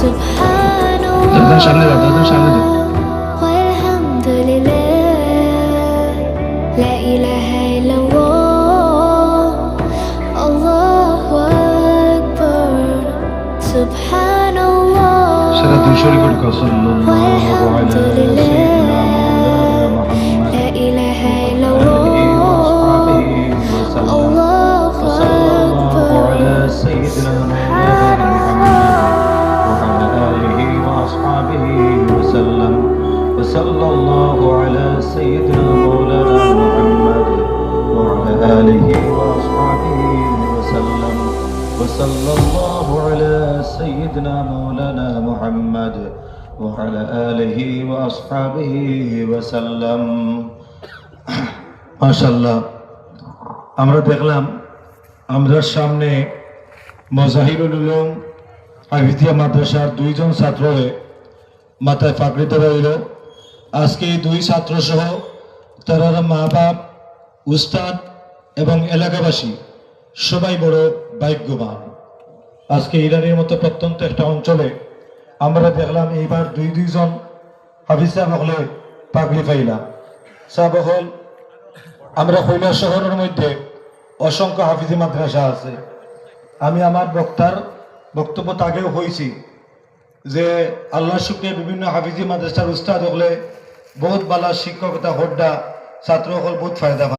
দাদা সামনে যাও, দাদা সামনে যাও। والحمد لله لا إله إلا الله الله أكبر سبحان الله সারা 200 রেকর্ড কর। সাল্লাল্লাহু আলা সাইয়্যিদিনা মাওলানা মুহাম্মদ لا إله إلا আলিহি ওয়া الله আসহাবিহি ওয়া সাল্লাম। الله সাল্লাল্লাহু আলা أكبر সাইয়্যিদিনা মাওলানা মুহাম্মদ ওয়া আলা আলিহি ওয়া আসহাবিহি ওয়া সাল্লাম। সাল্লাল্লাহু আলা সাইয়্যিদিনা মাওলানা মুহাম্মদ ওয়া আলা আলিহি ওয়া আসহাবিহি ওয়া সাল্লাম। وصلى الله على سيدنا مولانا محمد وعلى آله وأصحابه وسلم মাশাআল্লাহ। আমরা দেখলাম আমরা সামনে মজাহিরুল উলুম হাফিজিয়া মাদ্রাসার 2 জন ছাত্ররে মাথায় পাগড়ি দেওয়া হইল। আজকে এই 2 ছাত্র সহ তারা মা বাপ, উস্তাদ এবং এলাকাবাসী সবাই বড় ভাগ্যবান। আজকে ইরানের মতো প্রত্যন্ত একটা অঞ্চলে আমরা দেখলাম এইবার 2 জন হাফিজ সাহেব হলে পাগড়ি পাইলাম। সাহেব হল আমরা কৈলাস শহরের মধ্যে অসংখ্য হাফিজি মাদ্রাসা আছে। আমি আমার বক্তব্য আগেও হয়েছি যে আল্লাহ শুক্রিয়া বিভিন্ন হাফিজি মাদ্রাসার উস্তাদ হলে বহুত বালা শিক্ষকতা হড্ডা ছাত্র হল বহুত ফায়দা।